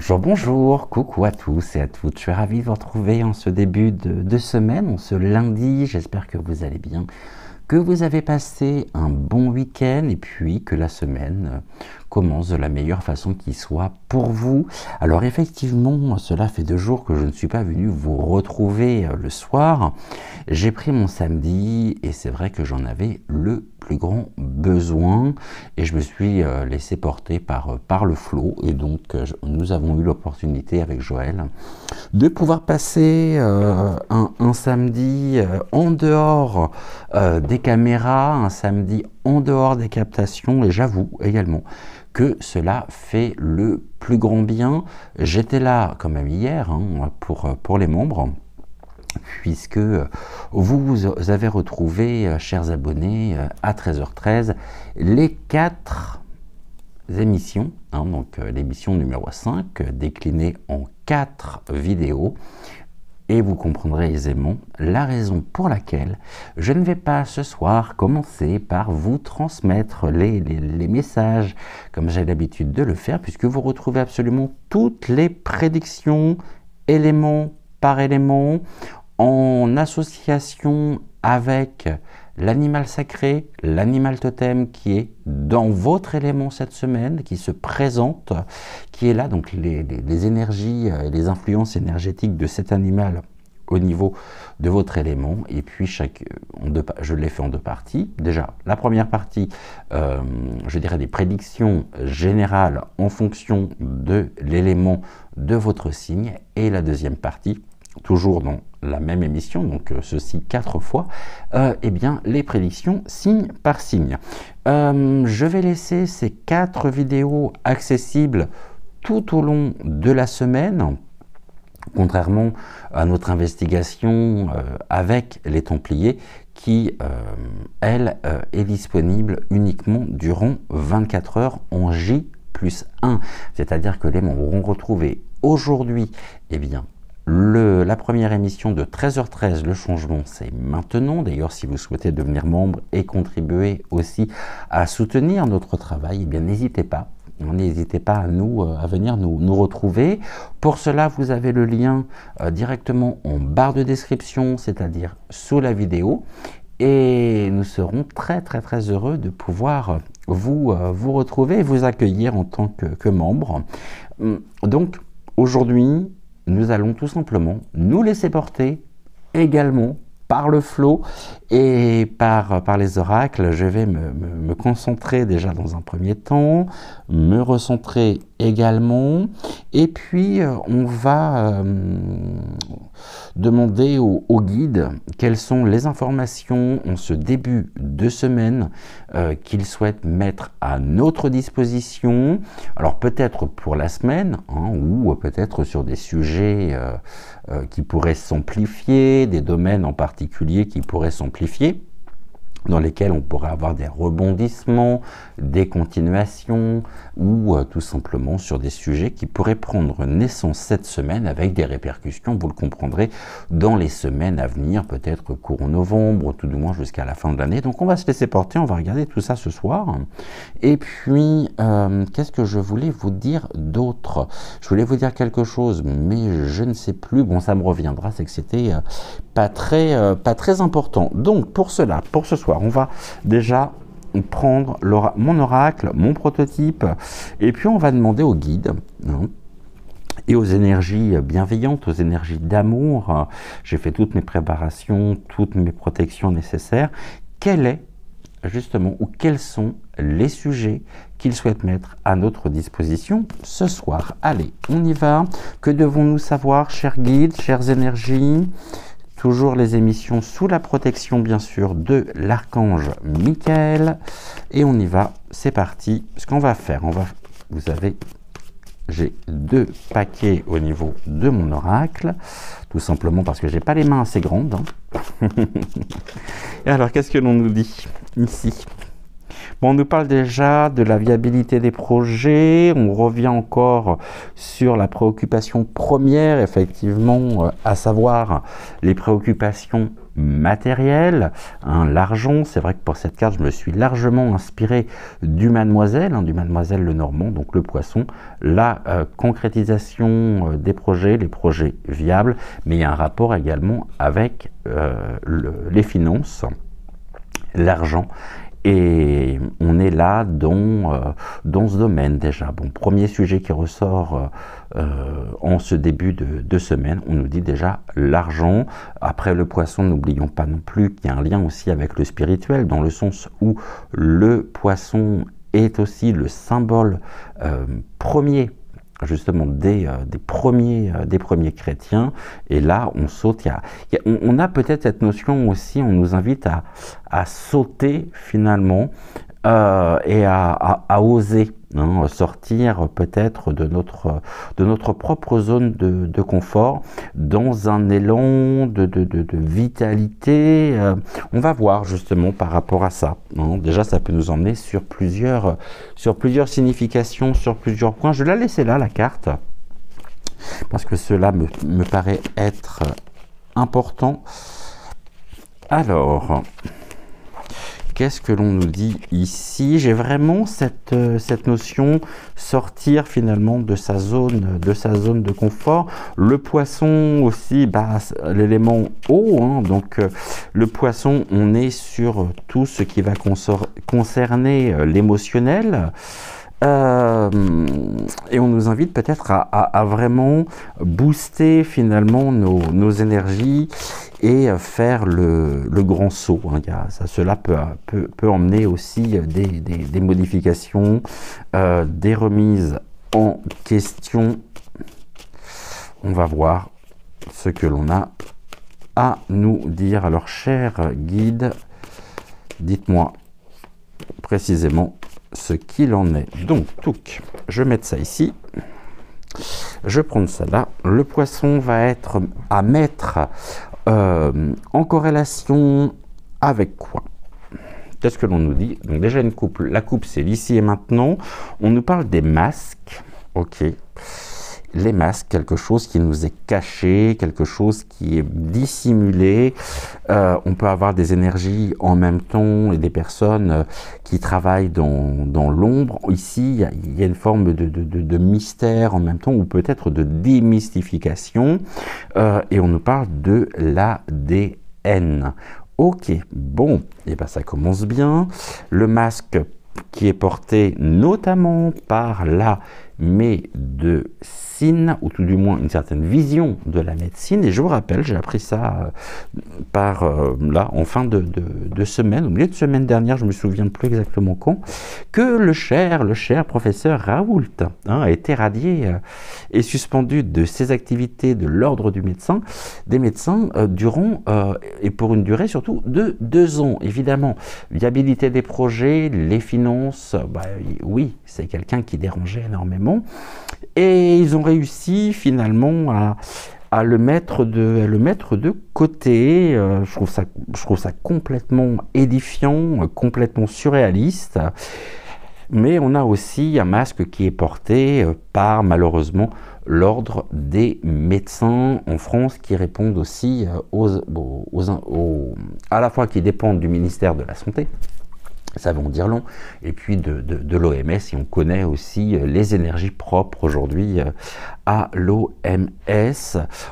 Bonjour, bonjour, coucou à tous et à toutes. Je suis ravi de vous retrouver en ce début de semaine, en ce lundi. J'espère que vous allez bien, que vous avez passé un bon week-end et puis que la semaine commence de la meilleure façon qui soit pour vous. Alors effectivement, cela fait 2 jours que je ne suis pas venu vous retrouver le soir. J'ai pris mon samedi et c'est vrai que j'en avais le plus grand besoin et je me suis laissé porter par le flow et donc nous avons eu l'opportunité avec Joël de pouvoir passer un samedi en dehors des caméras, un samedi en dehors des captations et j'avoue également que cela fait le plus grand bien. J'étais là quand même hier pour les membres, puisque vous avez retrouvé, chers abonnés, à 13h13, les 4 émissions, donc l'émission numéro 5, déclinée en 4 vidéos, et vous comprendrez aisément la raison pour laquelle je ne vais pas ce soir commencer par vous transmettre les messages comme j'ai l'habitude de le faire, puisque vous retrouvez absolument toutes les prédictions, élément par élément, en association avec l'animal sacré, l'animal totem qui est dans votre élément cette semaine, qui se présente, qui est là, donc les énergies et les influences énergétiques de cet animal au niveau de votre élément, et puis je l'ai fait en 2 parties. Déjà, la première partie, je dirais des prédictions générales en fonction de l'élément de votre signe, et la deuxième partie, toujours dans la même émission, donc ceci 4 fois, eh bien les prédictions signe par signe. Je vais laisser ces 4 vidéos accessibles tout au long de la semaine, contrairement à notre investigation avec les Templiers qui, elle, est disponible uniquement durant 24 heures en J+1. C'est-à-dire que les membres auront retrouvé aujourd'hui, eh bien, la première émission de 13h13, le changement, c'est maintenant. D'ailleurs, si vous souhaitez devenir membre et contribuer aussi à soutenir notre travail, eh bien, n'hésitez pas. N'hésitez pas à venir nous retrouver. Pour cela, vous avez le lien directement en barre de description, c'est-à-dire sous la vidéo. Et nous serons très heureux de pouvoir vous retrouver et vous accueillir en tant que membre. Donc, aujourd'hui, nous allons tout simplement nous laisser porter également par le flow et par les oracles. Je vais me concentrer déjà dans un premier temps, me recentrer également, et puis on va demander au guide quelles sont les informations en ce début de semaine qu'il souhaite mettre à notre disposition. Alors peut-être pour la semaine, ou peut-être sur des sujets qui pourraient s'amplifier, des domaines en particulier qui pourraient s'amplifier, dans lesquels on pourrait avoir des rebondissements, des continuations, ou tout simplement sur des sujets qui pourraient prendre naissance cette semaine avec des répercussions, vous le comprendrez, dans les semaines à venir, peut-être courant novembre, tout du moins jusqu'à la fin de l'année. Donc on va se laisser porter, on va regarder tout ça ce soir. Et puis, qu'est-ce que je voulais vous dire d'autre? Je voulais vous dire quelque chose, mais je ne sais plus. Bon, ça me reviendra, c'est que c'était pas très important. Donc pour cela, pour ce soir, on va déjà prendre mon oracle, mon prototype, et puis on va demander au guide et aux énergies bienveillantes, aux énergies d'amour. J'ai fait toutes mes préparations, toutes mes protections nécessaires. Quel est justement, ou quels sont les sujets qu'ils souhaitent mettre à notre disposition ce soir? Allez, on y va. Que devons-nous savoir, chers guides, chères énergies? Toujours les émissions sous la protection, bien sûr, de l'archange Michael. Et on y va, c'est parti. Ce qu'on va faire, j'ai 2 paquets au niveau de mon oracle, tout simplement parce que j'ai pas les mains assez grandes. Et alors, qu'est-ce que l'on nous dit ici? Bon, on nous parle déjà de la viabilité des projets, on revient encore sur la préoccupation première, effectivement, à savoir les préoccupations matérielles, hein, l'argent. C'est vrai que pour cette carte, je me suis largement inspiré du Mademoiselle, du Mademoiselle Lenormand, donc le poisson, la concrétisation des projets, les projets viables, mais il y a un rapport également avec les finances, l'argent. Et on est là dans ce domaine déjà. Bon, premier sujet qui ressort en ce début de semaine, on nous dit déjà l'argent. Après le poisson, n'oublions pas non plus qu'il y a un lien aussi avec le spirituel, dans le sens où le poisson est aussi le symbole premier justement des premiers chrétiens. Et là on saute, on a peut-être cette notion aussi, on nous invite à sauter finalement et à oser, hein, sortir peut-être de notre propre zone de confort dans un élan de vitalité. On va voir justement par rapport à ça, hein. Déjà ça peut nous emmener sur plusieurs significations, sur plusieurs points. Je vais la laisser là, la carte, parce que cela me paraît être important. Alors, qu'est-ce que l'on nous dit ici? J'ai vraiment cette notion, sortir finalement de sa zone de confort. Le poisson aussi, l'élément eau, hein, donc le poisson, on est sur tout ce qui va concerner l'émotionnel. Et on nous invite peut-être à vraiment booster finalement nos énergies et faire le grand saut, hein. Cela peut emmener aussi des modifications, des remises en question. On va voir ce que l'on a à nous dire. Alors, cher guide, dites-moi précisément ce qu'il en est. Donc, je vais mettre ça ici. Je prends ça là. Le poisson va être à mettre en corrélation avec quoi? Qu'est-ce que l'on nous dit? Donc déjà une coupe. La coupe, c'est l'ici et maintenant. On nous parle des masques. Ok. Les masques, quelque chose qui nous est caché, quelque chose qui est dissimulé. On peut avoir des énergies en même temps et des personnes qui travaillent dans l'ombre. Ici, il y a une forme de mystère en même temps, ou peut-être de démystification. Et on nous parle de l'ADN. Ok, bon, et ben ça commence bien. Le masque qui est porté notamment par la médecine, ou tout du moins une certaine vision de la médecine. Et je vous rappelle, j'ai appris ça là, en fin de semaine, au milieu de semaine dernière, je ne me souviens plus exactement quand, que le cher professeur Raoult, hein, a été radié et suspendu de ses activités de l'ordre des médecins durant, et pour une durée surtout de 2 ans. Évidemment, viabilité des projets, les finances, oui, c'est quelqu'un qui dérangeait énormément. Et ils ont réussi finalement à le mettre de côté. Je trouve ça complètement édifiant, complètement surréaliste. Mais on a aussi un masque qui est porté par, malheureusement, l'ordre des médecins en France, qui répondent aussi à la fois qui dépendent du ministère de la Santé, ça va en dire long, et puis de l'OMS, et on connaît aussi les énergies propres aujourd'hui à l'OMS.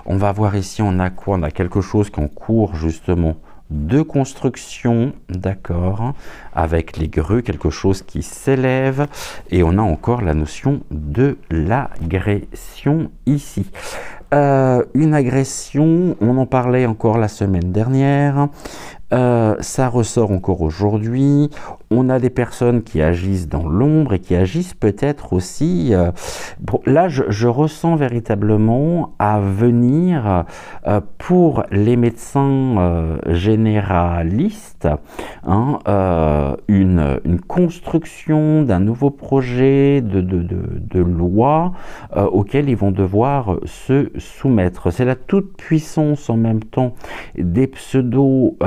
On va voir ici, on a quoi? On a quelque chose qui est en cours justement de construction, d'accord, avec les grues, quelque chose qui s'élève, et on a encore la notion de l'agression ici. Une agression, on en parlait encore la semaine dernière, ça ressort encore aujourd'hui. On a des personnes qui agissent dans l'ombre et qui agissent peut-être aussi... là, je ressens véritablement à venir pour les médecins généralistes, hein, une construction d'un nouveau projet de loi auquel ils vont devoir se soumettre. C'est la toute puissance en même temps des pseudo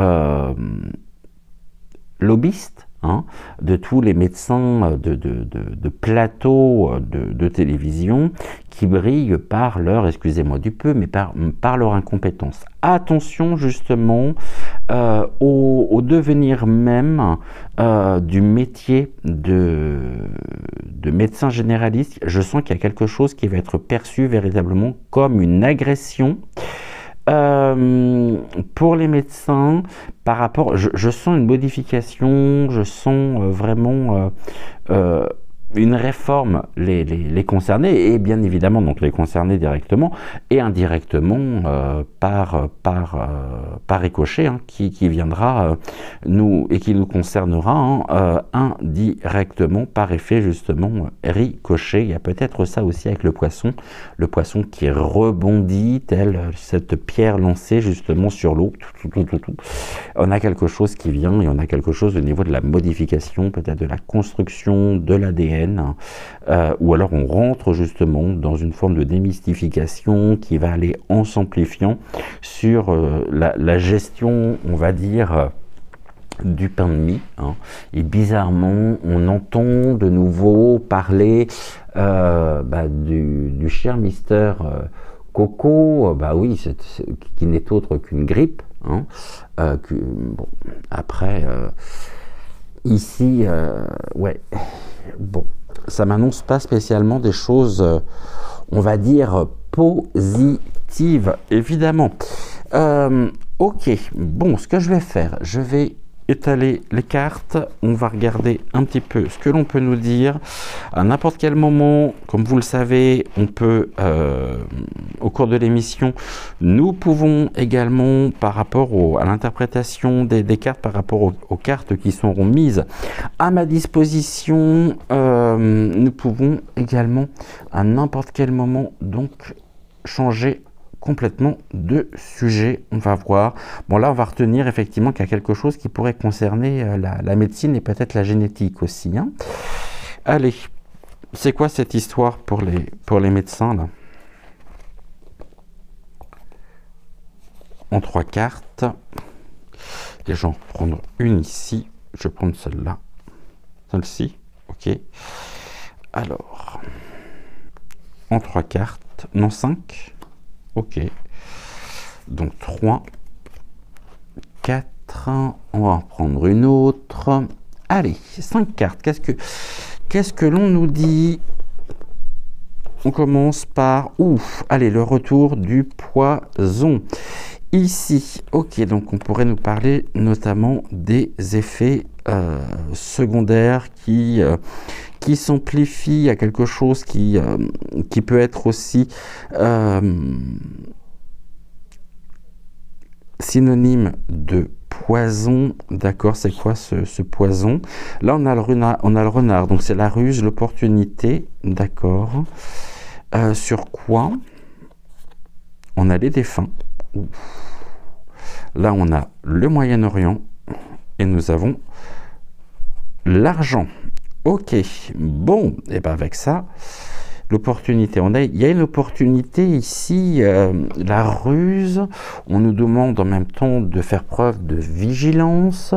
lobbyistes, hein, de tous les médecins de plateaux de télévision qui brillent par leur, excusez-moi du peu, mais par leur incompétence. Attention justement au devenir même du métier de médecin généraliste. Je sens qu'il y a quelque chose qui va être perçu véritablement comme une agression pour les médecins par rapport, je sens une modification, je sens vraiment une réforme les concernés, et bien évidemment donc les concernés directement et indirectement par ricochet, hein, qui viendra nous et qui nous concernera indirectement par effet justement ricochet. Il y a peut-être ça aussi avec le poisson qui rebondit tel cette pierre lancée justement sur l'eau. On a quelque chose qui vient, et on a quelque chose au niveau de la modification, peut-être de la construction de l'ADN, ou alors on rentre justement dans une forme de démystification qui va aller en s'amplifiant sur la gestion, on va dire, du pain de mie, hein. Et bizarrement on entend de nouveau parler du cher Mister Coco, oui, qui n'est autre qu'une grippe, hein, bon, après ici ouais, bon, ça m'annonce pas spécialement des choses on va dire positives, évidemment. Ok, bon, ce que je vais faire, je vais étaler les cartes, on va regarder un petit peu ce que l'on peut nous dire. À n'importe quel moment, comme vous le savez, on peut, au cours de l'émission, nous pouvons également, par rapport à l'interprétation des cartes, par rapport aux cartes qui seront mises à ma disposition, nous pouvons également, à n'importe quel moment, donc, changer complètement de sujet. On va voir. Bon, là on va retenir effectivement qu'il y a quelque chose qui pourrait concerner la médecine et peut-être la génétique aussi, hein. Allez, c'est quoi cette histoire pour les médecins là? En 3 cartes, et j'en vais prendre une ici, je vais prendre celle-là, celle-ci, ok. Alors, en 3 cartes, non 5. Ok, donc 3, 4, on va en prendre une autre. Allez, 5 cartes, qu'est-ce que l'on nous dit? On commence par, allez, le retour du poison. Ici, ok, donc on pourrait nous parler notamment des effets secondaires qui s'amplifient à quelque chose qui peut être aussi synonyme de poison. D'accord, c'est quoi ce poison? Là, on a le renard, donc c'est la ruse, l'opportunité. D'accord. Sur quoi? On a les défunts. Là, on a le Moyen-Orient et nous avons l'argent. Ok, bon, et bien avec ça, l'opportunité, il y a une opportunité ici, la ruse, on nous demande en même temps de faire preuve de vigilance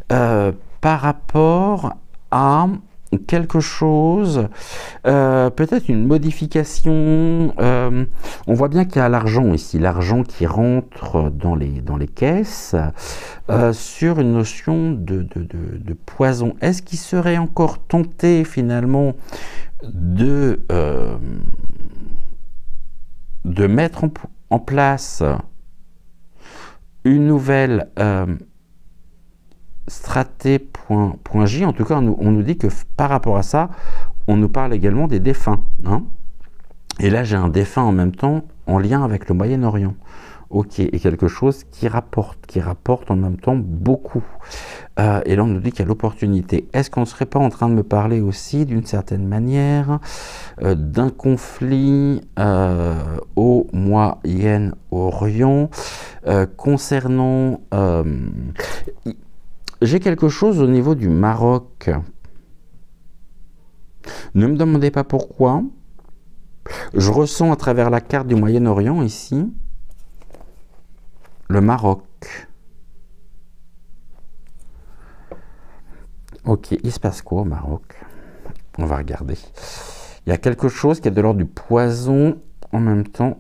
par rapport à quelque chose, peut-être une modification. On voit bien qu'il y a l'argent ici, l'argent qui rentre dans les caisses, sur une notion de poison. Est-ce qu'il serait encore tenté finalement de mettre en place une nouvelle straté.j? En tout cas, on nous dit que par rapport à ça, on nous parle également des défunts, hein. Et là, j'ai un défunt en même temps en lien avec le Moyen-Orient. Ok, et quelque chose qui rapporte en même temps beaucoup. Et là, on nous dit qu'il y a l'opportunité. Est-ce qu'on ne serait pas en train de me parler aussi, d'une certaine manière, d'un conflit au Moyen-Orient concernant... j'ai quelque chose au niveau du Maroc. Ne me demandez pas pourquoi. Je ressens à travers la carte du Moyen-Orient ici le Maroc. Ok, il se passe quoi au Maroc? On va regarder. Il y a quelque chose qui est de l'ordre du poison en même temps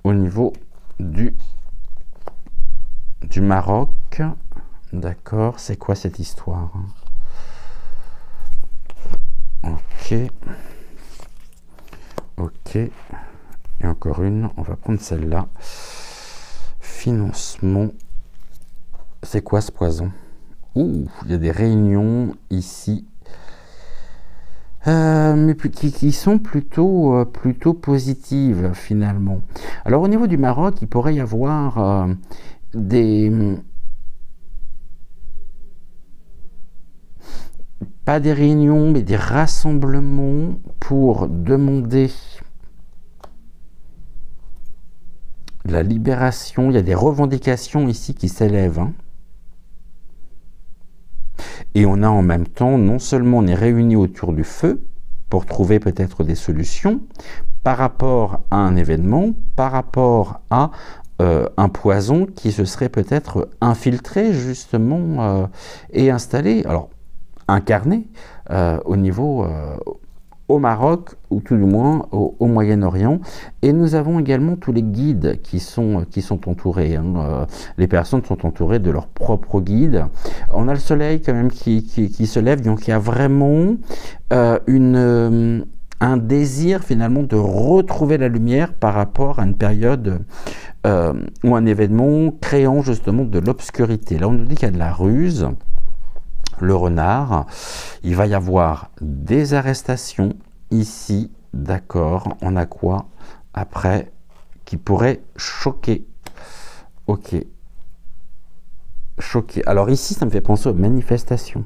au niveau du Maroc. D'accord, c'est quoi cette histoire? Ok. Ok. Et encore une, on va prendre celle-là. Financement. C'est quoi ce poison? Ouh, il y a des réunions ici. Mais qui sont plutôt, plutôt positives finalement. Alors au niveau du Maroc, il pourrait y avoir pas des réunions, mais des rassemblements pour demander la libération. Il y a des revendications ici qui s'élèvent. Hein. Et on a en même temps, non seulement on est réunis autour du feu pour trouver peut-être des solutions par rapport à un événement, par rapport à un poison qui se serait peut-être infiltré justement et installé, alors incarné au niveau au Maroc, ou tout du moins au Moyen-Orient. Et nous avons également tous les guides qui sont entourés. Hein. Les personnes sont entourées de leurs propres guides. On a le soleil quand même qui se lève, donc il y a vraiment un désir finalement de retrouver la lumière par rapport à une période ou un événement créant justement de l'obscurité. Là on nous dit qu'il y a de la ruse. Le renard, il va y avoir des arrestations ici, d'accord, on a quoi après qui pourrait choquer? Ok, choquer. Alors ici, ça me fait penser aux manifestations.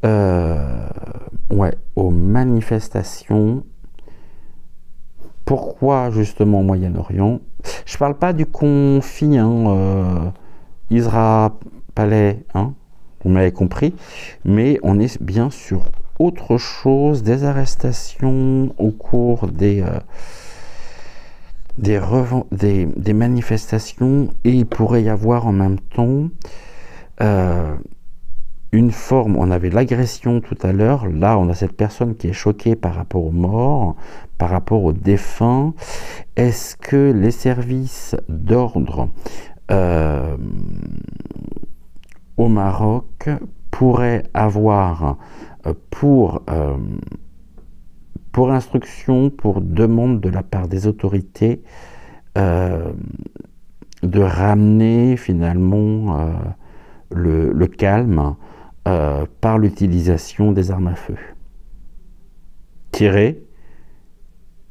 Ouais, aux manifestations. Pourquoi justement au Moyen-Orient? Je parle pas du conflit Israël-Palais, hein, vous m'avez compris, mais on est bien sur autre chose, des arrestations au cours des manifestations, et il pourrait y avoir en même temps une forme, on avait l'agression tout à l'heure, là on a cette personne qui est choquée par rapport aux morts, par rapport aux défunts. Est-ce que les services d'ordre au Maroc pourrait avoir pour instruction, pour demande de la part des autorités de ramener finalement le calme par l'utilisation des armes à feu. Tirer,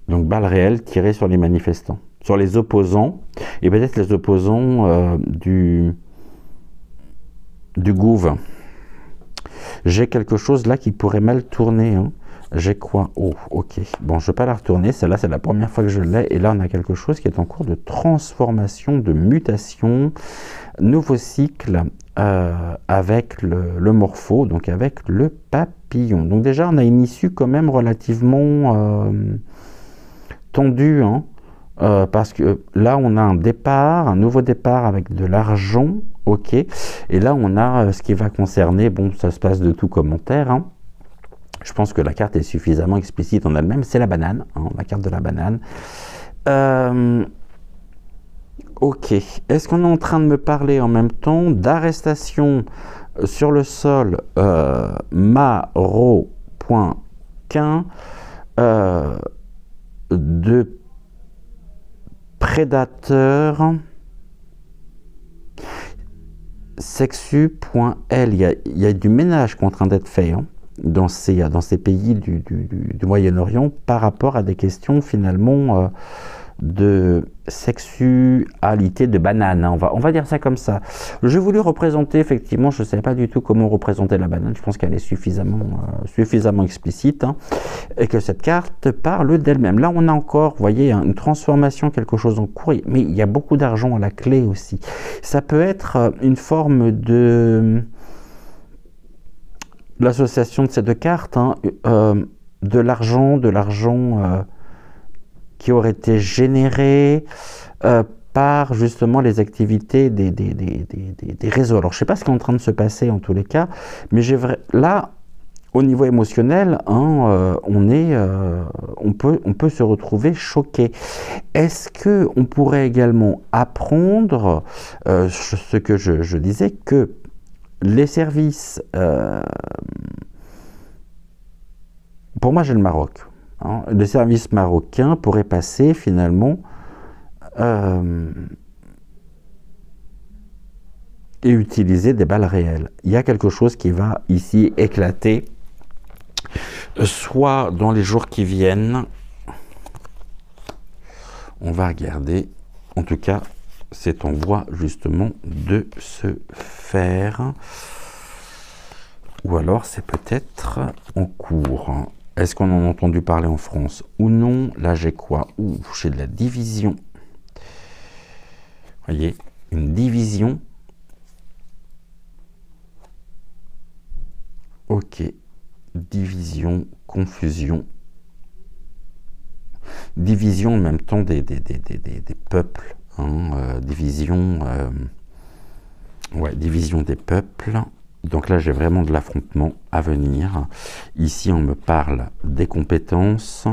donc balles réelles, tirer sur les manifestants, sur les opposants, et peut-être les opposants du Gouv. J'ai quelque chose là qui pourrait mal tourner. Hein. J'ai quoi? Oh, ok. Bon, je ne vais pas la retourner. Celle-là, c'est la première fois que je l'ai. Et là, on a quelque chose qui est en cours de transformation, de mutation. Nouveau cycle avec le morpho, donc avec le papillon. Donc déjà, on a une issue quand même relativement tendue. Hein, parce que là, on a un départ, un nouveau départ avec de l'argent. Ok, et là on a ce qui va concerner, bon ça se passe de tout commentaire, hein. Je pense que la carte est suffisamment explicite en elle-même, c'est la banane, hein, la carte de la banane. Ok, est-ce qu'on est en train de me parler en même temps d'arrestation sur le sol marocain de prédateurs sexu.l, il y a du ménage qui est en train d'être fait hein, dans ces pays du Moyen-Orient par rapport à des questions finalement de sexualité de banane. Hein, on va dire ça comme ça. J'ai voulu représenter, effectivement, je ne savais pas du tout comment représenter la banane. Je pense qu'elle est suffisamment explicite hein, et que cette carte parle d'elle-même. Là, on a encore, vous voyez, une transformation, quelque chose en cours, mais il y a beaucoup d'argent à la clé aussi. Ça peut être une forme de l'association de ces deux cartes, hein, de l'argent qui aurait été généré par justement les activités des réseaux. Alors je ne sais pas ce qui est en train de se passer en tous les cas, mais là, au niveau émotionnel, hein, on peut se retrouver choqué. Est-ce qu'on pourrait également apprendre ce que je disais, que les services, pour moi j'ai le Maroc, hein, les services marocains pourraient passer finalement et utiliser des balles réelles. Il y a quelque chose qui va ici éclater, soit dans les jours qui viennent. On va regarder. En tout cas, c'est en voie justement de se faire. Ou alors c'est peut-être en cours. Est-ce qu'on en a entendu parler en France ou non? Là j'ai quoi? J'ai de la division. Vous voyez, une division. Ok, division, confusion. Division en même temps des peuples. Hein, division, ouais, division des peuples. Donc là, j'ai vraiment de l'affrontement à venir. Ici, on me parle des compétences.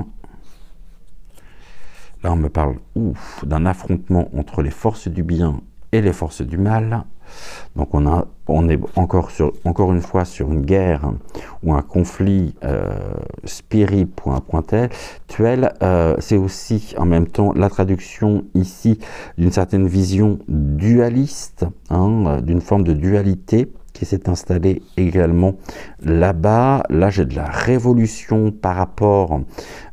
Là, on me parle d'un affrontement entre les forces du bien et les forces du mal. Donc on est encore une fois sur une guerre ou un conflit spirituel. C'est aussi en même temps la traduction ici d'une certaine vision dualiste, hein, d'une forme de dualité qui s'est installée également là-bas. Là, j'ai de la révolution par rapport...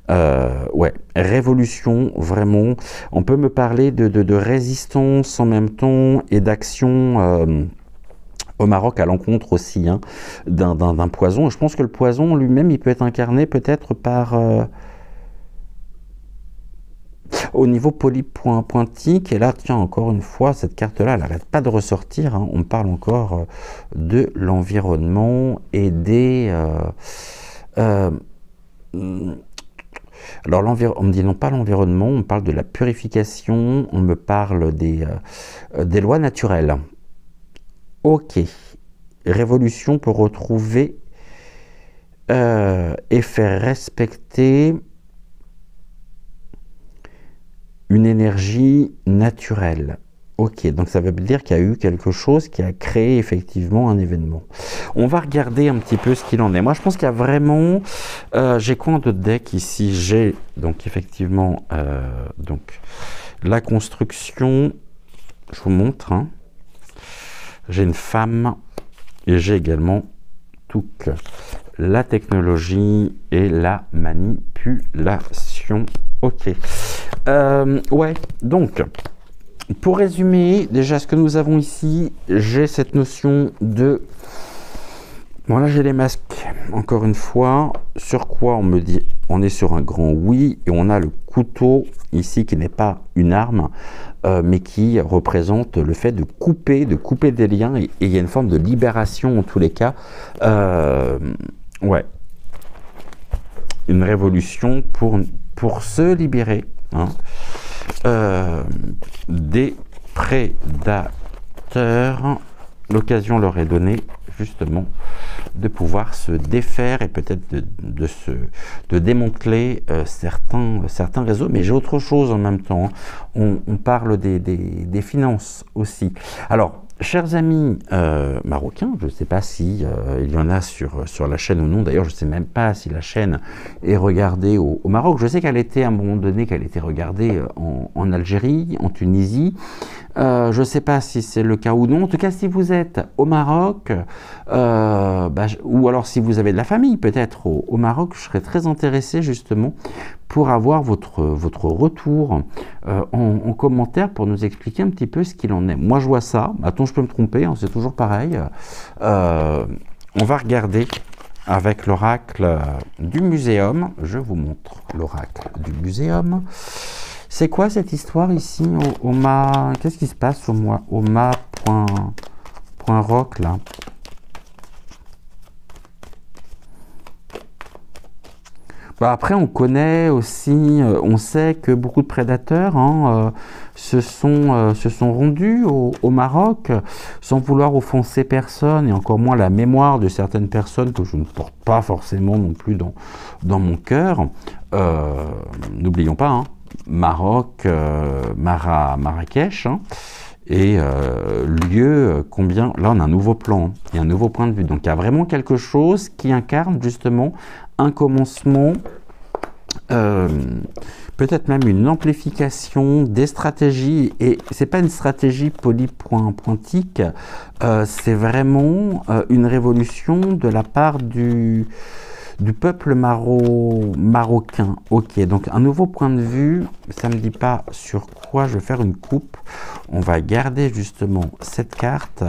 ouais, révolution, vraiment. On peut me parler de résistance en même temps et d'action au Maroc à l'encontre aussi hein, d'un poison. Et je pense que le poison lui-même, il peut être incarné peut-être par... au niveau polypointique, et là, tiens, encore une fois, cette carte-là, elle n'arrête pas de ressortir. Hein. On parle encore de l'environnement et des... alors, on me dit non pas l'environnement, on parle de la purification, on me parle des lois naturelles. Ok. Révolution pour retrouver et faire respecter une énergie naturelle. Ok, donc ça veut dire qu'il y a eu quelque chose qui a créé effectivement un événement. On va regarder un petit peu ce qu'il en est. Moi, je pense qu'il y a vraiment... j'ai quoi de deck ici? J'ai donc effectivement donc, la construction. Je vous montre. Hein. J'ai une femme et j'ai également toute la technologie et la manipulation. Ok. Ouais, donc... Pour résumer, déjà ce que nous avons ici, j'ai cette notion de... Bon là j'ai les masques, encore une fois, sur quoi on me dit, on est sur un grand oui, et on a le couteau ici qui n'est pas une arme, mais qui représente le fait de couper des liens, et il y a une forme de libération en tous les cas. Ouais, une révolution pour se libérer, hein. Des prédateurs, l'occasion leur est donnée justement de pouvoir se défaire et peut-être de démanteler certains réseaux. Mais j'ai autre chose en même temps. On parle des finances aussi. Alors, chers amis marocains, je ne sais pas si il y en a sur la chaîne ou non. D'ailleurs, je ne sais même pas si la chaîne est regardée au Maroc. Je sais qu'elle était à un moment donné, qu'elle était regardée en Algérie, en Tunisie. Je ne sais pas si c'est le cas ou non. En tout cas, si vous êtes au Maroc, ou alors si vous avez de la famille peut-être au Maroc, je serais très intéressé justement pour avoir votre retour en commentaire pour nous expliquer un petit peu ce qu'il en est. Moi, je vois ça. Attends, je peux me tromper, hein, c'est toujours pareil. On va regarder avec l'oracle du muséum. Je vous montre l'oracle du muséum. C'est quoi cette histoire ici au ma... Qu'est-ce qui se passe au ma.rock là? Bah, après, on connaît aussi, on sait que beaucoup de prédateurs se sont rendus au Maroc sans vouloir offenser personne et encore moins la mémoire de certaines personnes que je ne porte pas forcément non plus dans mon cœur. N'oublions pas, hein, Maroc, Marrakech, hein, et lieu combien... Là, on a un nouveau plan, hein, et un nouveau point de vue. Donc, il y a vraiment quelque chose qui incarne justement un commencement, peut-être même une amplification des stratégies. Et c'est pas une stratégie polypointique, c'est vraiment une révolution de la part du peuple marocain. Ok, donc un nouveau point de vue, ça ne me dit pas sur quoi je vais faire une coupe. On va garder justement cette carte.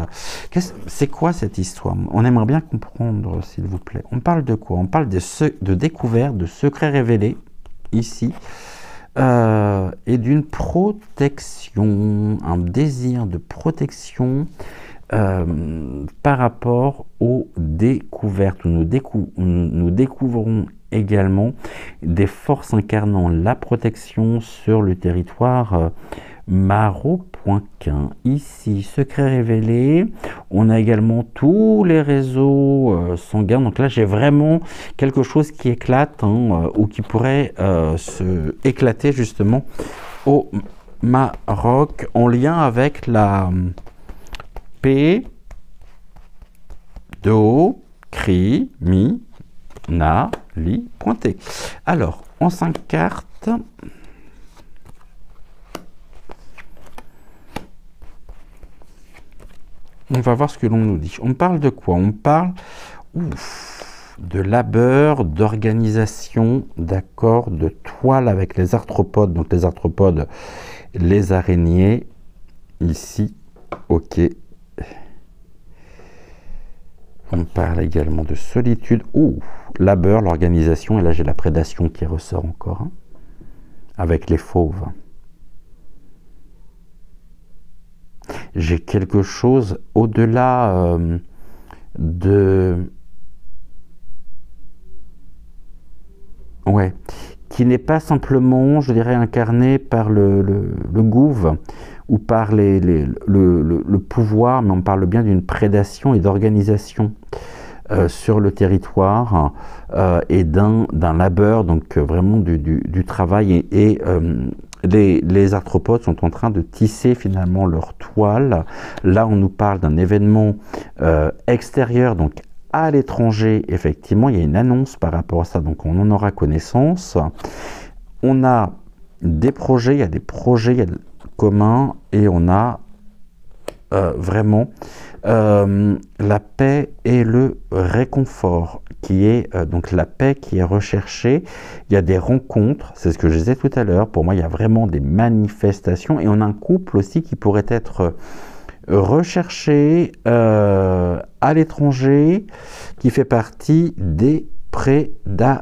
C'est quoi cette histoire? On aimerait bien comprendre, s'il vous plaît. On parle de quoi? On parle de découverte, de secrets révélés, ici, et d'une protection, un désir de protection par rapport aux découvertes. Nous découvrons également des forces incarnant la protection sur le territoire marocain. Ici, secret révélé. On a également tous les réseaux sanguins. Donc là, j'ai vraiment quelque chose qui éclate, hein, ou qui pourrait se éclater justement au Maroc en lien avec la P, Do, Cri, Mi, Na, Li, pointé. Alors, en 5 cartes, on va voir ce que l'on nous dit. On parle de quoi? On parle de labeur, d'organisation, d'accord, de toile avec les arthropodes. Donc les arthropodes, les araignées, ici, ok. On parle également de solitude. Labeur, l'organisation. Et là, j'ai la prédation qui ressort encore, hein, avec les fauves. J'ai quelque chose au-delà Ouais, qui n'est pas simplement, je dirais, incarné par le gouv ou par le pouvoir, mais on parle bien d'une prédation et d'organisation sur le territoire, et d'un labeur, donc vraiment du travail. Et les arthropodes sont en train de tisser finalement leur toile. Là, on nous parle d'un événement extérieur, donc à l'étranger. Effectivement, il y a une annonce par rapport à ça, donc on en aura connaissance. On a des projets, il y a des projets communs, et on a vraiment la paix et le réconfort, qui est donc la paix qui est recherchée. Il y a des rencontres, c'est ce que je disais tout à l'heure. Pour moi, il y a vraiment des manifestations, et on a un couple aussi qui pourrait être recherché à l'étranger, qui fait partie des prédateurs.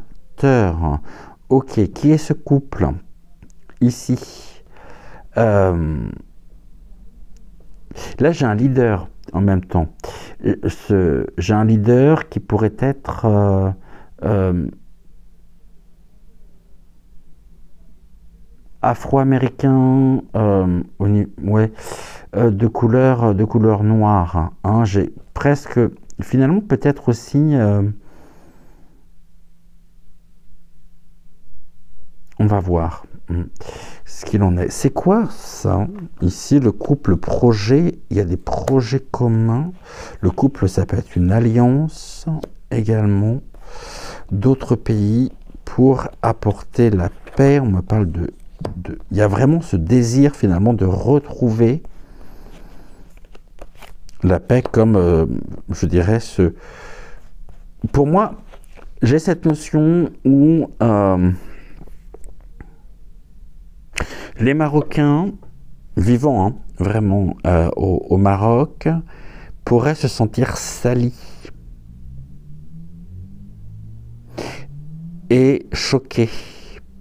Ok, qui est ce couple ici? Là, j'ai un leader en même temps. J'ai un leader qui pourrait être afro-américain, ouais, de couleur noire. Hein. J'ai presque, finalement, peut-être aussi, on va voir ce qu'il en est. C'est quoi ça? Ici, le couple projet, il y a des projets communs. Le couple, ça peut être une alliance également d'autres pays pour apporter la paix. On me parle il y a vraiment ce désir finalement de retrouver la paix comme, je dirais, pour moi, j'ai cette notion où les Marocains vivant, hein, vraiment au Maroc, pourraient se sentir salis et choqués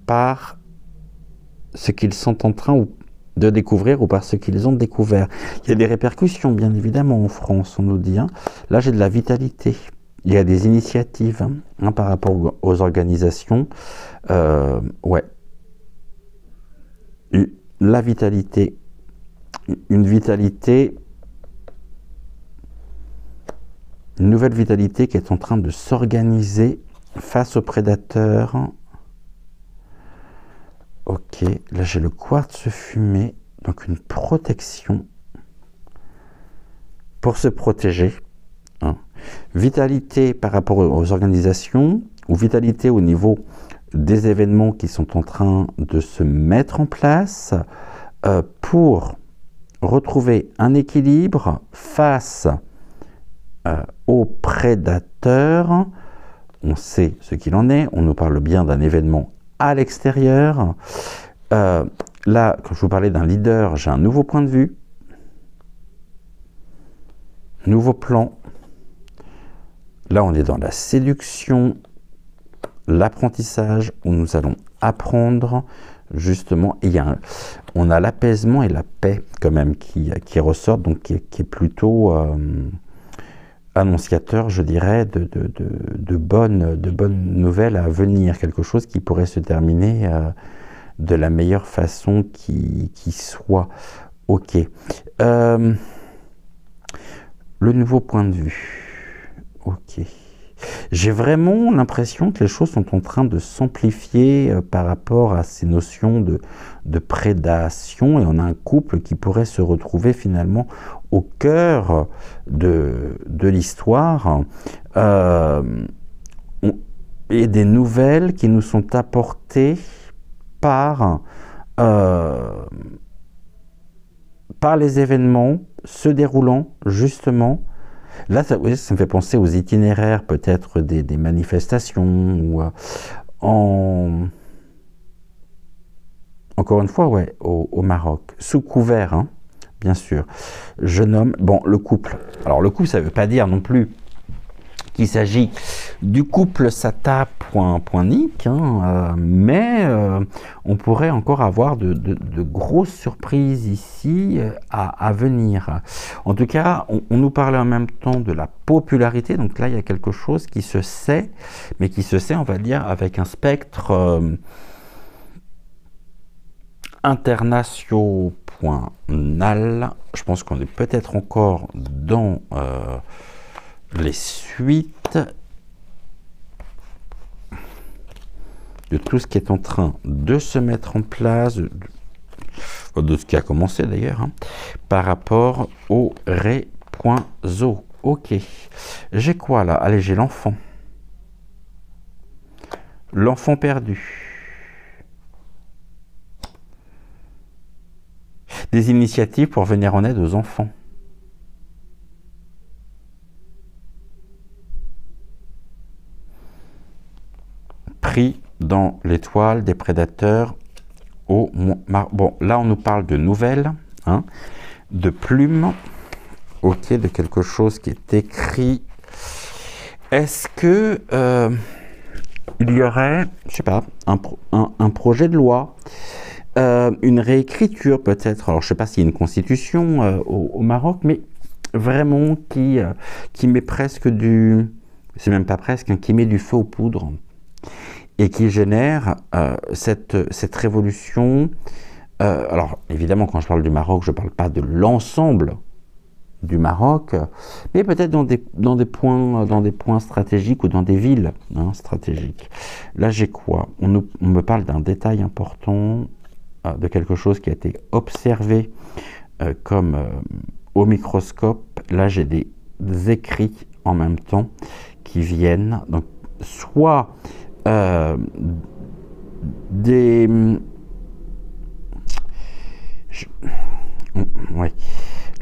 par ce qu'ils sont en train de découvrir ou par ce qu'ils ont découvert. Il y a des répercussions, bien évidemment, en France, on nous dit. Hein. Là, j'ai de la vitalité. Il y a des initiatives hein, par rapport aux organisations. Ouais. La vitalité. Une vitalité. Une nouvelle vitalité qui est en train de s'organiser face aux prédateurs. Ok, là j'ai le quartz fumé, donc une protection pour se protéger. Hein. Vitalité par rapport aux organisations, ou vitalité au niveau des événements qui sont en train de se mettre en place pour retrouver un équilibre face aux prédateurs. On sait ce qu'il en est, on nous parle bien d'un événement à l'extérieur. Là, quand je vous parlais d'un leader, j'ai un nouveau point de vue, nouveau plan. Là, on est dans la séduction, l'apprentissage, où nous allons apprendre justement. Et on a l'apaisement et la paix quand même qui ressortent, donc qui est plutôt annonciateur, je dirais, de bonnes nouvelles à venir, quelque chose qui pourrait se terminer de la meilleure façon qui soit. Ok. Le nouveau point de vue. Ok. J'ai vraiment l'impression que les choses sont en train de s'amplifier par rapport à ces notions de prédation, et on a un couple qui pourrait se retrouver finalement au cœur de l'histoire, et des nouvelles qui nous sont apportées par les événements se déroulant justement. Là, ça me fait penser aux itinéraires peut-être des manifestations, ou encore une fois, ouais, au Maroc, sous couvert, hein, bien sûr. Jeune homme, bon, le couple. Alors le couple, ça ne veut pas dire non plus qu'il s'agit du couple Sata point Nick, hein, mais on pourrait encore avoir de grosses surprises ici à venir. En tout cas, on nous parlait en même temps de la popularité, donc là il y a quelque chose qui se sait, mais qui se sait, on va dire, avec un spectre international. Je pense qu'on est peut-être encore dans les suites de tout ce qui est en train de se mettre en place, de ce qui a commencé d'ailleurs, hein, par rapport au Ré.zo. Ok. J'ai quoi là? Allez, j'ai l'enfant. L'enfant perdu. Des initiatives pour venir en aide aux enfants. Pris dans l'étoile des prédateurs au... Bon, là on nous parle de nouvelles, hein, de plumes, ok, de quelque chose qui est écrit. Est-ce que il y aurait, je sais pas, un projet de loi, une réécriture peut-être, alors je sais pas s'il y a une constitution au Maroc, mais vraiment qui met presque du... C'est même pas presque, hein, qui met du feu aux poudres, et qui génère cette révolution. Alors évidemment, quand je parle du Maroc, je ne parle pas de l'ensemble du Maroc, mais peut-être dans des points stratégiques, ou dans des villes, hein, stratégiques. Là j'ai quoi? On me parle d'un détail important, de quelque chose qui a été observé comme au microscope. Là j'ai des écrits en même temps qui viennent, donc soit ouais,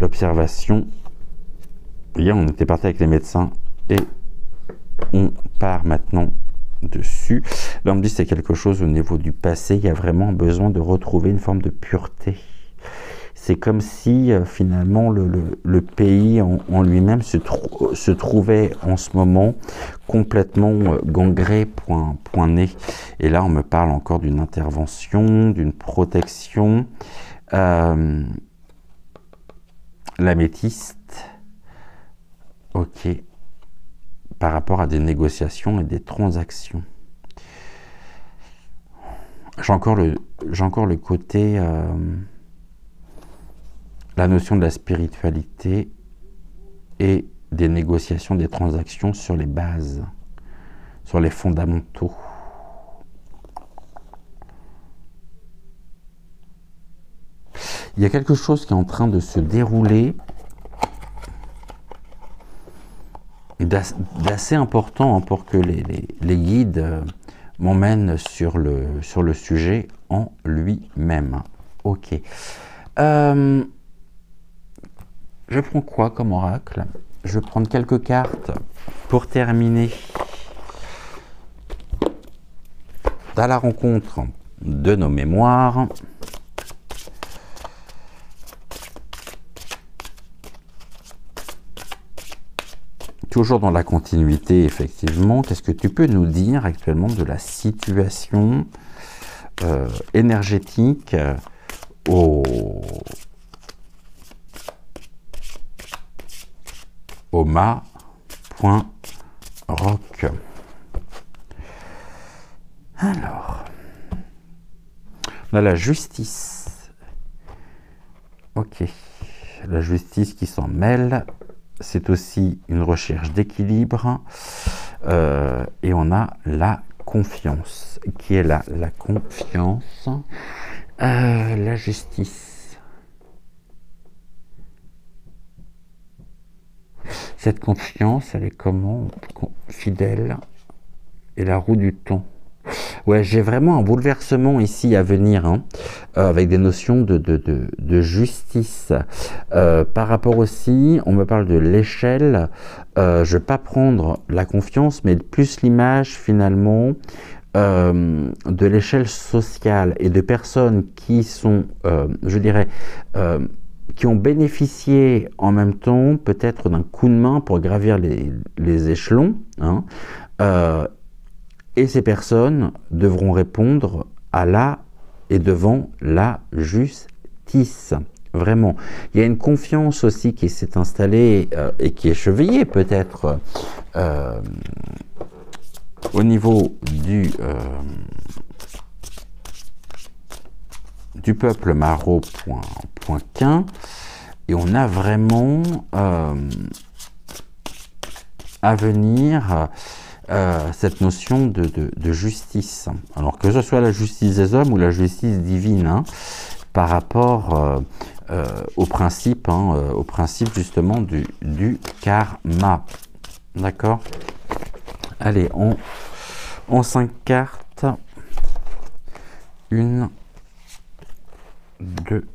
l'observation. Hier, on était parti avec les médecins et on part maintenant dessus. Là, on me dit que c'est quelque chose au niveau du passé. Il y a vraiment besoin de retrouver une forme de pureté. C'est comme si finalement le pays en lui-même se trouvait en ce moment complètement gangré, point nez. Et là, on me parle encore d'une intervention, d'une protection. L'améthyste, ok, par rapport à des négociations et des transactions. J'ai encore le côté, la notion de la spiritualité et des négociations, des transactions sur les bases, sur les fondamentaux. Il y a quelque chose qui est en train de se dérouler d'assez important pour que les guides m'emmènent sur le sujet en lui-même. Ok. Je prends quoi comme oracle? Je vais prendre quelques cartes pour terminer à la rencontre de nos mémoires. Toujours dans la continuité, effectivement, qu'est-ce que tu peux nous dire actuellement de la situation énergétique au ma.rock. Alors, on a la justice. Ok, la justice qui s'en mêle. C'est aussi une recherche d'équilibre. Et on a la confiance. Qui est là? La confiance. La justice. Cette confiance, elle est comment? Fidèle. Et la roue du temps. Ouais, j'ai vraiment un bouleversement ici à venir, hein, avec des notions de justice. Par rapport aussi, on me parle de l'échelle. Je ne vais pas prendre la confiance, mais plus l'image finalement de l'échelle sociale et de personnes qui sont, je dirais, qui ont bénéficié en même temps peut-être d'un coup de main pour gravir les échelons, hein, et ces personnes devront répondre à la et devant la justice. Vraiment. Il y a une confiance aussi qui s'est installée et qui est chevillée peut-être au niveau du peuple maro.quin. Et on a vraiment à venir cette notion de justice. Alors que ce soit la justice des hommes ou la justice divine, hein, par rapport au principe justement du karma. D'accord? Allez, en 5 cartes. 1, 2.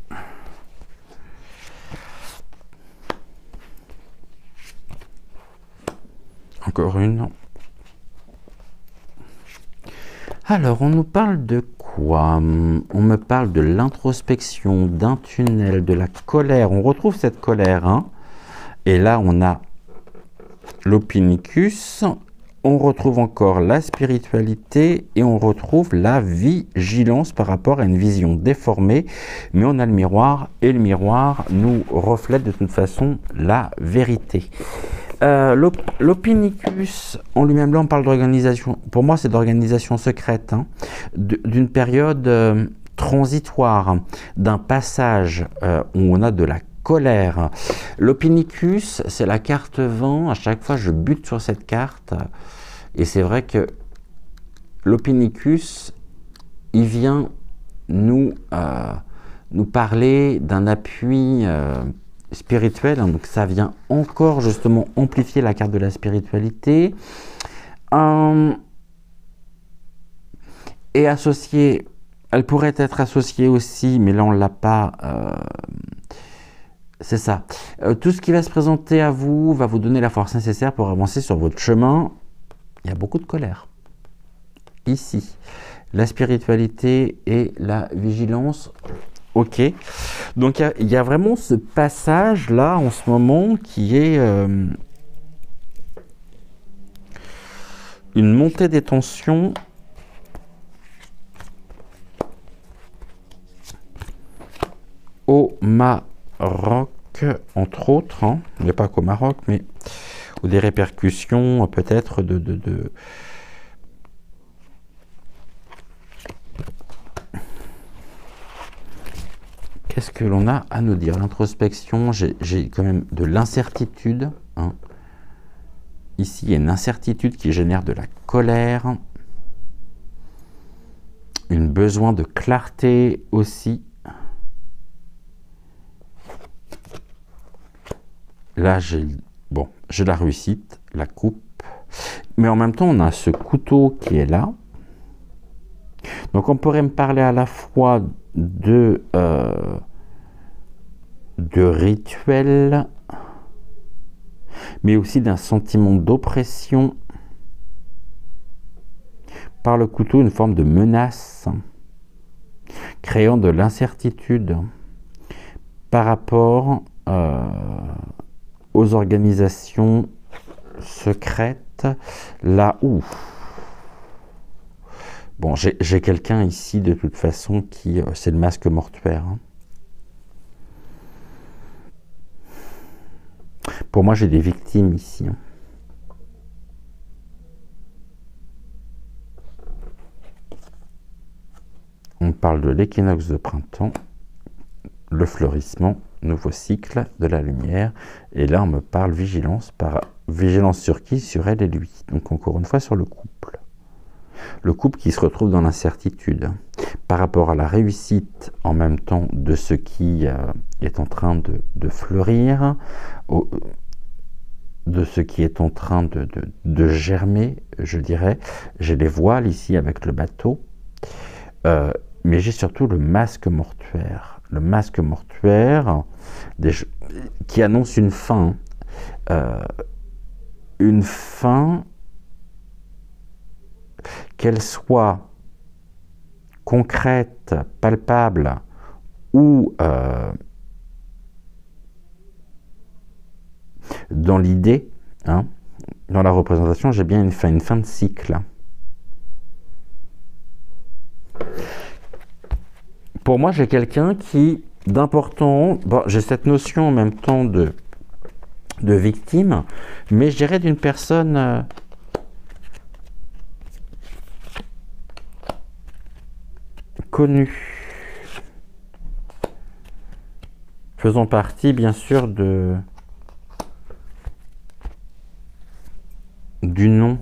Encore une. Alors, on nous parle de quoi? On me parle de l'introspection, d'un tunnel, de la colère. On retrouve cette colère, hein. Et là, on a l'Ophiuchus. On retrouve encore la spiritualité et on retrouve la vigilance par rapport à une vision déformée. Mais on a le miroir et le miroir nous reflète de toute façon la vérité. L'Ophiuchus en lui-même, là on parle d'organisation, pour moi c'est d'organisation secrète, hein, d'une période transitoire, d'un passage où on a de la colère. L'Ophiuchus, c'est la carte vent. À chaque fois je bute sur cette carte et c'est vrai que l'Ophiuchus, il vient nous parler d'un appui spirituelle, hein, donc ça vient encore justement amplifier la carte de la spiritualité et associée, elle pourrait être associée aussi, mais là on l'a pas, c'est ça, tout ce qui va se présenter à vous va vous donner la force nécessaire pour avancer sur votre chemin. Il y a beaucoup de colère ici, la spiritualité et la vigilance. Ok, donc il y a vraiment ce passage là en ce moment qui est une montée des tensions au Maroc, entre autres, hein. Il n'y a pas qu'au Maroc, mais ou des répercussions peut-être Qu'est-ce que l'on a à nous dire? L'introspection, j'ai quand même de l'incertitude. Hein. Ici, il y a une incertitude qui génère de la colère, un besoin de clarté aussi. Là, j'ai la réussite, la coupe. Mais en même temps, on a ce couteau qui est là. Donc, on pourrait me parler à la fois de rituel, mais aussi d'un sentiment d'oppression. Par le couteau, une forme de menace, créant de l'incertitude par rapport aux organisations secrètes, là où... Bon, j'ai quelqu'un ici, de toute façon, qui... c'est le masque mortuaire. Hein. Pour moi, j'ai des victimes ici. Hein. On parle de l'équinoxe de printemps, le fleurissement, nouveau cycle de la lumière. Et là, on me parle vigilance. Vigilance sur qui? Sur elle et lui. Donc, encore une fois, sur le couple. Le couple qui se retrouve dans l'incertitude par rapport à la réussite en même temps de ce qui est en train de fleurir, de ce qui est en train de germer, je dirais. J'ai les voiles ici avec le bateau, mais j'ai surtout le masque mortuaire. Le masque mortuaire qui annonce une fin. Une fin, qu'elle soit concrète, palpable ou dans l'idée, hein, dans la représentation, j'ai bien une fin de cycle. Pour moi, j'ai quelqu'un qui, d'important, bon, j'ai cette notion en même temps de victime, mais je dirais d'une personne connue, faisant partie bien sûr du nom.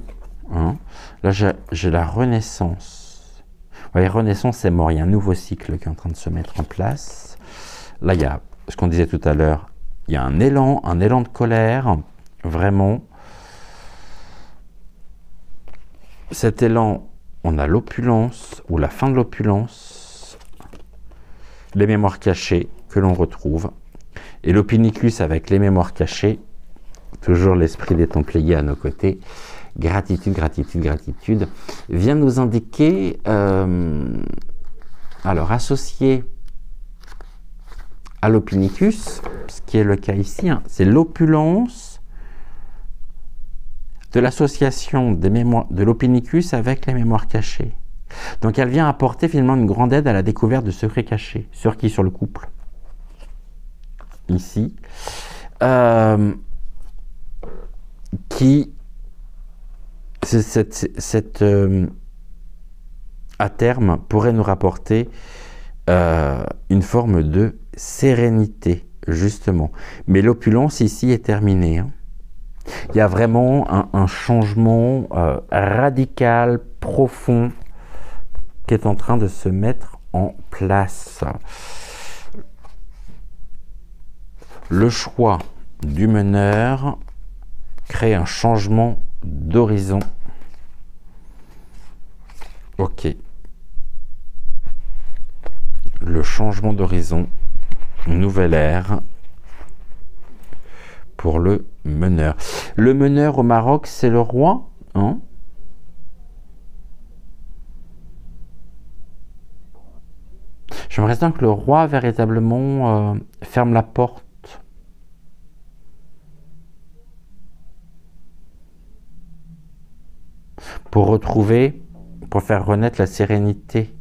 Hein. Là, j'ai la Renaissance. Vous voyez, Renaissance, c'est mort. Il y a un nouveau cycle qui est en train de se mettre en place. Là, il y a ce qu'on disait tout à l'heure. Il y a un élan de colère, vraiment. Cet élan, on a l'opulence, ou la fin de l'opulence, les mémoires cachées que l'on retrouve, et l'opinicus avec les mémoires cachées, toujours l'esprit des Templiers à nos côtés, gratitude, gratitude, gratitude, vient nous indiquer, alors associé à l'opinicus, ce qui est le cas ici, hein, c'est l'opulence de l'association de l'opinicus avec les mémoires cachées. Donc elle vient apporter finalement une grande aide à la découverte de secrets cachés. Sur qui? Sur le couple. Ici. Qui, à terme, pourrait nous rapporter une forme de sérénité, justement. Mais l'opulence ici est terminée. Hein. Il y a vraiment un changement radical, profond, qui est en train de se mettre en place. Le choix du meneur crée un changement d'horizon. Ok. Le changement d'horizon, nouvelle ère pour le meneur. Le meneur au Maroc, c'est le roi, hein? J'aimerais bien que le roi véritablement ferme la porte. Pour retrouver, pour faire renaître la sérénité.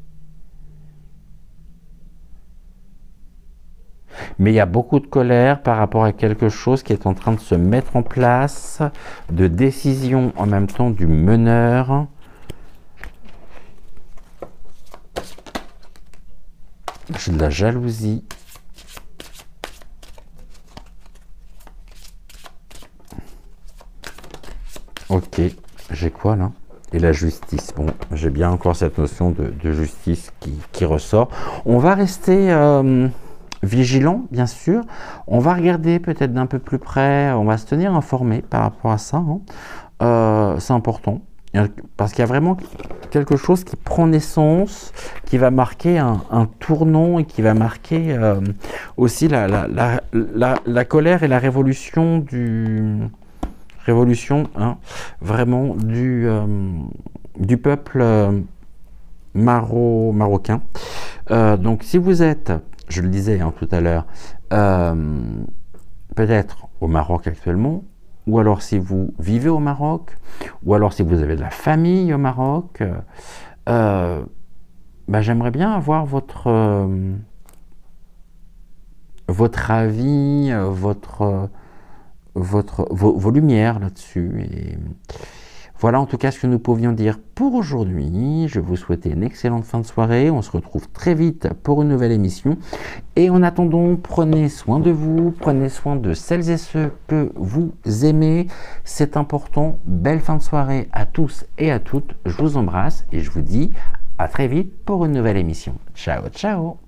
Mais il y a beaucoup de colère par rapport à quelque chose qui est en train de se mettre en place, de décision en même temps du meneur. J'ai de la jalousie. Ok, j'ai quoi là? Et la justice. Bon, j'ai bien encore cette notion de justice qui ressort. On va rester vigilant, bien sûr. On va regarder peut-être d'un peu plus près. On va se tenir informé par rapport à ça. Hein. C'est important. Parce qu'il y a vraiment quelque chose qui prend naissance, qui va marquer un tournant et qui va marquer aussi la colère et la révolution hein, vraiment du peuple marocain. Donc si vous êtes, je le disais hein, tout à l'heure, peut-être au Maroc actuellement, ou alors si vous vivez au Maroc, ou alors si vous avez de la famille au Maroc, j'aimerais bien avoir votre avis, vos lumières là-dessus. Et voilà en tout cas ce que nous pouvions dire pour aujourd'hui. Je vous souhaite une excellente fin de soirée. On se retrouve très vite pour une nouvelle émission. Et en attendant, prenez soin de vous, prenez soin de celles et ceux que vous aimez. C'est important. Belle fin de soirée à tous et à toutes. Je vous embrasse et je vous dis à très vite pour une nouvelle émission. Ciao, ciao!